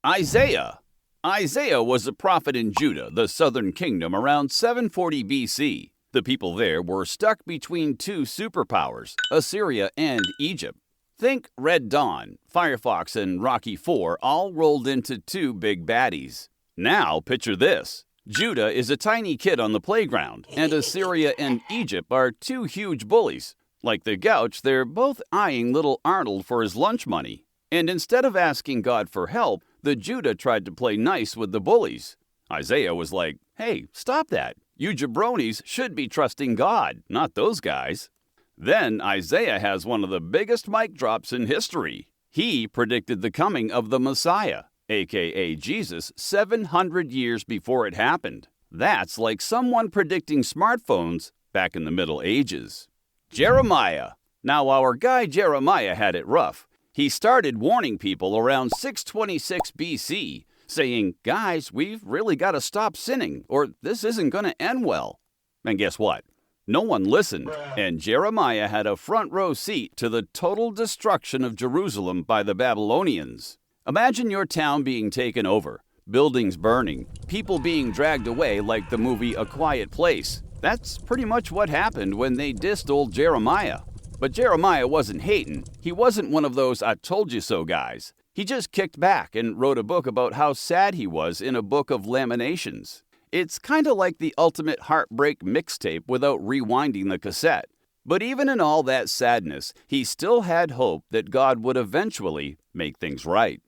Isaiah. Isaiah was a prophet in Judah, the southern kingdom, around 740 BC. The people there were stuck between two superpowers, Assyria and Egypt. Think Red Dawn, Firefox, and Rocky IV all rolled into two big baddies. Now picture this. Judah is a tiny kid on the playground, and Assyria and Egypt are two huge bullies. Like the Gouch, they're both eyeing little Arnold for his lunch money. And instead of asking God for help, the Judah tried to play nice with the bullies. Isaiah was like, "Hey, stop that. You jabronis should be trusting God, not those guys." Then Isaiah has one of the biggest mic drops in history. He predicted the coming of the Messiah, aka Jesus, 700 years before it happened. That's like someone predicting smartphones back in the Middle Ages. Jeremiah. Now our guy Jeremiah had it rough. He started warning people around 626 BC, saying, "Guys, we've really got to stop sinning, or this isn't going to end well." And guess what? No one listened, and Jeremiah had a front row seat to the total destruction of Jerusalem by the Babylonians. Imagine your town being taken over, buildings burning, people being dragged away like the movie A Quiet Place. That's pretty much what happened when they dissed old Jeremiah. But Jeremiah wasn't hating. He wasn't one of those "I told you so" guys. He just kicked back and wrote a book about how sad he was in a book of lamentations. It's kind of like the ultimate heartbreak mixtape without rewinding the cassette. But even in all that sadness, he still had hope that God would eventually make things right.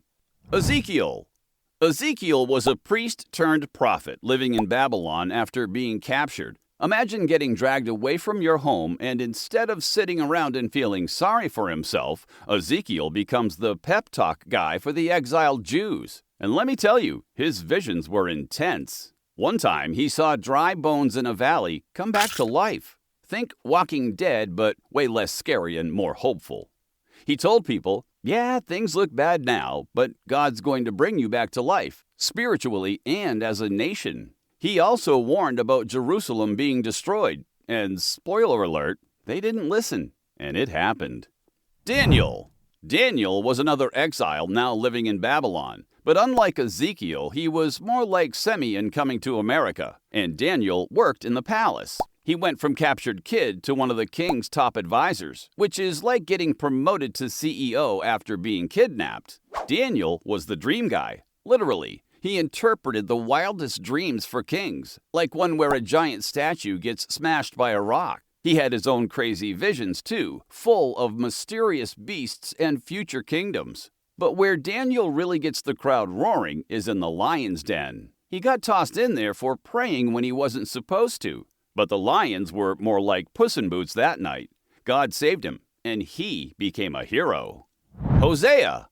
Ezekiel. Ezekiel was a priest turned prophet living in Babylon after being captured. Imagine getting dragged away from your home, and instead of sitting around and feeling sorry for himself, Ezekiel becomes the pep talk guy for the exiled Jews. And let me tell you, his visions were intense. One time, he saw dry bones in a valley come back to life. Think Walking Dead, but way less scary and more hopeful. He told people, "Yeah, things look bad now, but God's going to bring you back to life, spiritually and as a nation." He also warned about Jerusalem being destroyed, and spoiler alert, they didn't listen, and it happened. Daniel. Daniel was another exile now living in Babylon, but unlike Ezekiel, he was more like Simeon coming to America, and Daniel worked in the palace. He went from captured kid to one of the king's top advisors, which is like getting promoted to CEO after being kidnapped. Daniel was the dream guy, literally. He interpreted the wildest dreams for kings, like one where a giant statue gets smashed by a rock. He had his own crazy visions too, full of mysterious beasts and future kingdoms. But where Daniel really gets the crowd roaring is in the lion's den. He got tossed in there for praying when he wasn't supposed to. But the lions were more like Puss in Boots that night. God saved him, and he became a hero. Hosea.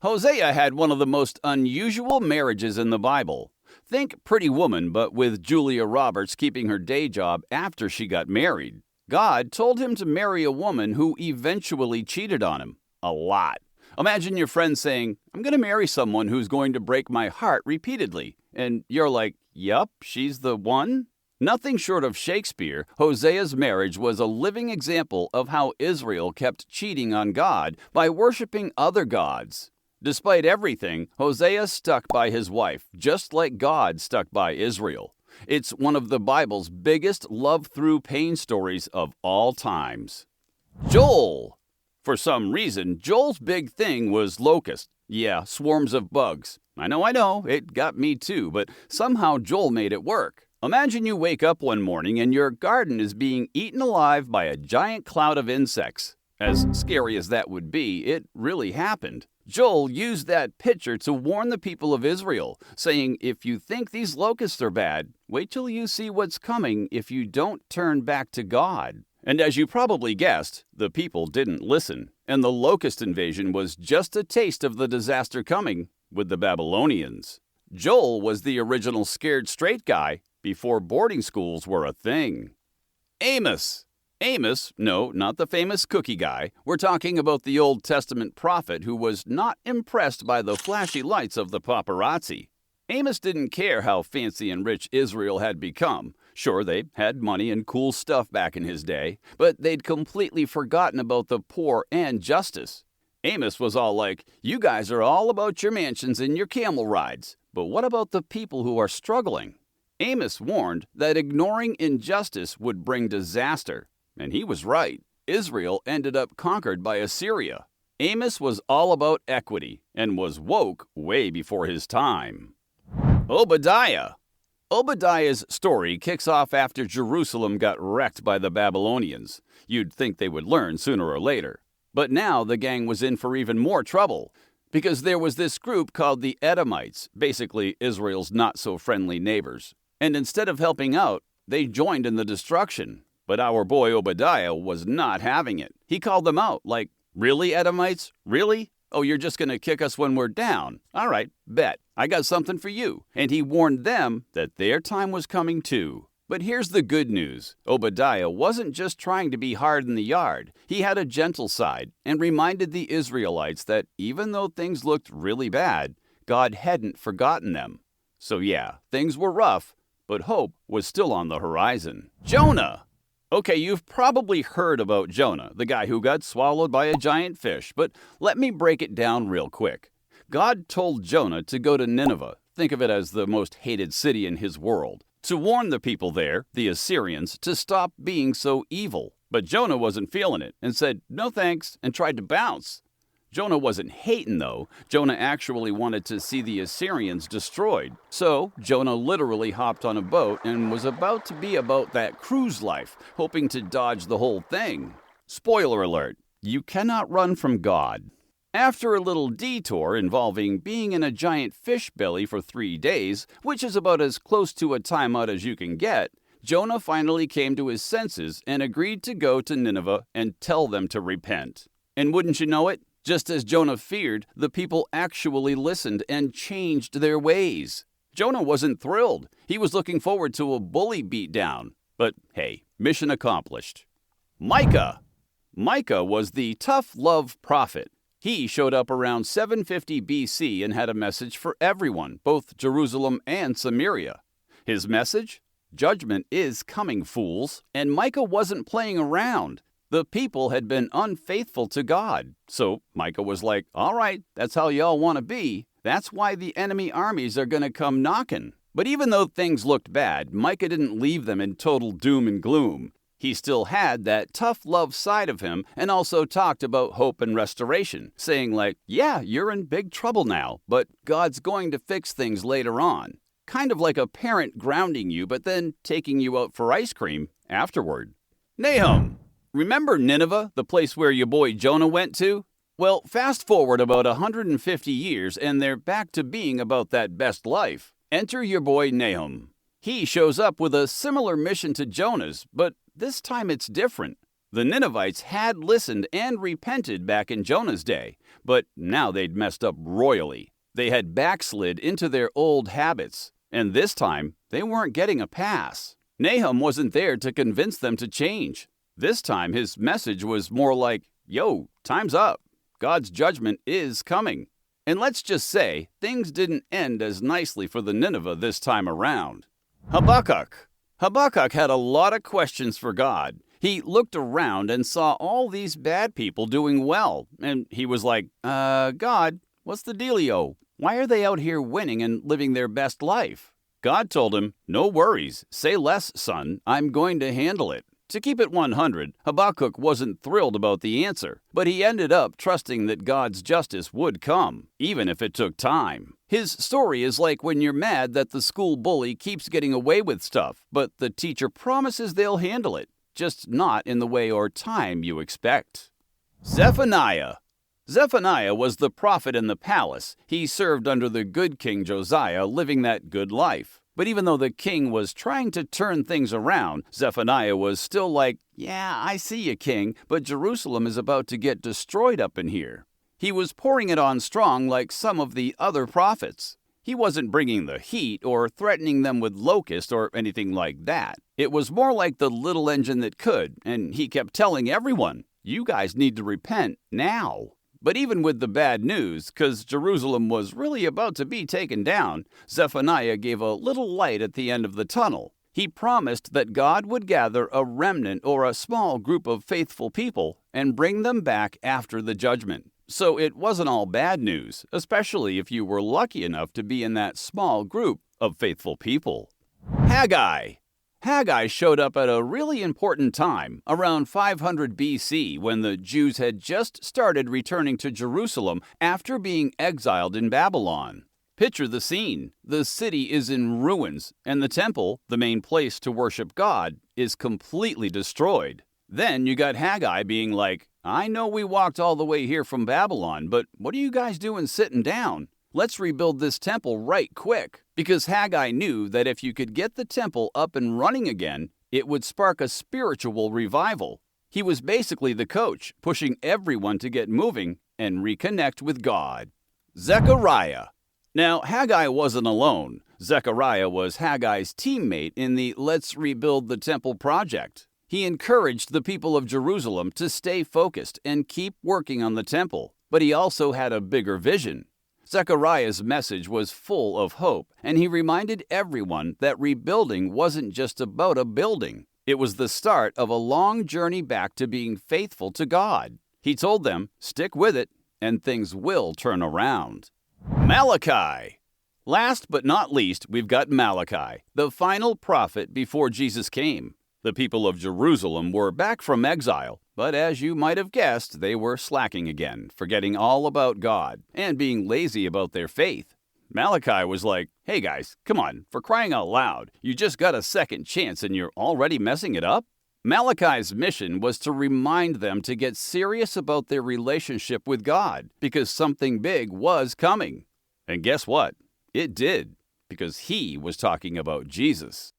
Hosea had one of the most unusual marriages in the Bible. Think Pretty Woman, but with Julia Roberts keeping her day job after she got married. God told him to marry a woman who eventually cheated on him. A lot. Imagine your friend saying, "I'm going to marry someone who's going to break my heart repeatedly." And you're like, "Yup, she's the one?" Nothing short of Shakespeare, Hosea's marriage was a living example of how Israel kept cheating on God by worshiping other gods. Despite everything, Hosea stuck by his wife, just like God stuck by Israel. It's one of the Bible's biggest love-through-pain stories of all times. Joel. For some reason, Joel's big thing was locusts. Yeah, swarms of bugs. I know, it got me too, but somehow Joel made it work. Imagine you wake up one morning and your garden is being eaten alive by a giant cloud of insects. As scary as that would be, it really happened. Joel used that picture to warn the people of Israel, saying, "If you think these locusts are bad, wait till you see what's coming if you don't turn back to God." And as you probably guessed, the people didn't listen, and the locust invasion was just a taste of the disaster coming with the Babylonians. Joel was the original scared straight guy before boarding schools were a thing. Amos. Amos, no, not the famous cookie guy. We're talking about the Old Testament prophet who was not impressed by the flashy lights of the paparazzi. Amos didn't care how fancy and rich Israel had become. Sure, they had money and cool stuff back in his day, but they'd completely forgotten about the poor and justice. Amos was all like, "You guys are all about your mansions and your camel rides, but what about the people who are struggling?" Amos warned that ignoring injustice would bring disaster, and he was right. Israel ended up conquered by Assyria. Amos was all about equity and was woke way before his time. Obadiah. Obadiah's story kicks off after Jerusalem got wrecked by the Babylonians. You'd think they would learn sooner or later. But now the gang was in for even more trouble, because there was this group called the Edomites, basically Israel's not-so-friendly neighbors. And instead of helping out, they joined in the destruction. But our boy Obadiah was not having it. He called them out, like, "Really, Edomites? Really? Oh, you're just going to kick us when we're down? All right, bet. I got something for you." And he warned them that their time was coming too. But here's the good news. Obadiah wasn't just trying to be hard in the yard. He had a gentle side and reminded the Israelites that even though things looked really bad, God hadn't forgotten them. So yeah, things were rough, but hope was still on the horizon. Jonah! Okay, you've probably heard about Jonah, the guy who got swallowed by a giant fish, but let me break it down real quick. God told Jonah to go to Nineveh, think of it as the most hated city in his world, to warn the people there, the Assyrians, to stop being so evil. But Jonah wasn't feeling it and said, "No thanks," and tried to bounce. Jonah wasn't hating, though. Jonah actually wanted to see the Assyrians destroyed. So Jonah literally hopped on a boat and was about to be about that cruise life, hoping to dodge the whole thing. Spoiler alert, you cannot run from God. After a little detour involving being in a giant fish belly for 3 days, which is about as close to a timeout as you can get, Jonah finally came to his senses and agreed to go to Nineveh and tell them to repent. And wouldn't you know it? Just as Jonah feared, the people actually listened and changed their ways. Jonah wasn't thrilled. He was looking forward to a bully beatdown. But hey, mission accomplished. Micah. Micah was the tough love prophet. He showed up around 750 BC and had a message for everyone, both Jerusalem and Samaria. His message? Judgment is coming, fools. And Micah wasn't playing around. The people had been unfaithful to God. So Micah was like, all right, that's how y'all want to be. That's why the enemy armies are going to come knocking. But even though things looked bad, Micah didn't leave them in total doom and gloom. He still had that tough love side of him and also talked about hope and restoration, saying like, yeah, you're in big trouble now, but God's going to fix things later on. Kind of like a parent grounding you, but then taking you out for ice cream afterward. Nahum. Remember Nineveh, the place where your boy Jonah went to? Well, fast forward about 150 years and they're back to being about that best life. Enter your boy Nahum. He shows up with a similar mission to Jonah's, but this time it's different. The Ninevites had listened and repented back in Jonah's day, but now they'd messed up royally. They had backslid into their old habits, and this time they weren't getting a pass. Nahum wasn't there to convince them to change. This time his message was more like, yo, time's up. God's judgment is coming. And let's just say, things didn't end as nicely for the Nineveh this time around. Habakkuk. Habakkuk had a lot of questions for God. He looked around and saw all these bad people doing well, and he was like, God, what's the dealio? Why are they out here winning and living their best life? God told him, no worries, say less, son, I'm going to handle it. To keep it 100, Habakkuk wasn't thrilled about the answer, but he ended up trusting that God's justice would come, even if it took time. His story is like when you're mad that the school bully keeps getting away with stuff, but the teacher promises they'll handle it, just not in the way or time you expect. Zephaniah. Zephaniah was the prophet in the palace. He served under the good King Josiah, living that good life. But even though the king was trying to turn things around, Zephaniah was still like, yeah, I see you, king, but Jerusalem is about to get destroyed up in here. He was pouring it on strong like some of the other prophets. He wasn't bringing the heat or threatening them with locusts or anything like that. It was more like the little engine that could, and he kept telling everyone, you guys need to repent now. But even with the bad news, because Jerusalem was really about to be taken down, Zephaniah gave a little light at the end of the tunnel. He promised that God would gather a remnant or a small group of faithful people and bring them back after the judgment. So it wasn't all bad news, especially if you were lucky enough to be in that small group of faithful people. Haggai. Haggai showed up at a really important time, around 500 BC, when the Jews had just started returning to Jerusalem after being exiled in Babylon. Picture the scene. The city is in ruins, and the temple, the main place to worship God, is completely destroyed. Then you got Haggai being like, I know we walked all the way here from Babylon, but what are you guys doing sitting down? Let's rebuild this temple right quick. Because Haggai knew that if you could get the temple up and running again, it would spark a spiritual revival. He was basically the coach, pushing everyone to get moving and reconnect with God. Zechariah. Now, Haggai wasn't alone. Zechariah was Haggai's teammate in the Let's Rebuild the Temple project. He encouraged the people of Jerusalem to stay focused and keep working on the temple, but he also had a bigger vision. Zechariah's message was full of hope, and he reminded everyone that rebuilding wasn't just about a building. It was the start of a long journey back to being faithful to God. He told them, stick with it, and things will turn around. Malachi. Last but not least, we've got Malachi, the final prophet before Jesus came. The people of Jerusalem were back from exile, but as you might have guessed, they were slacking again, forgetting all about God, and being lazy about their faith. Malachi was like, hey guys, come on, for crying out loud, you just got a second chance and you're already messing it up? Malachi's mission was to remind them to get serious about their relationship with God, because something big was coming. And guess what? It did, because he was talking about Jesus.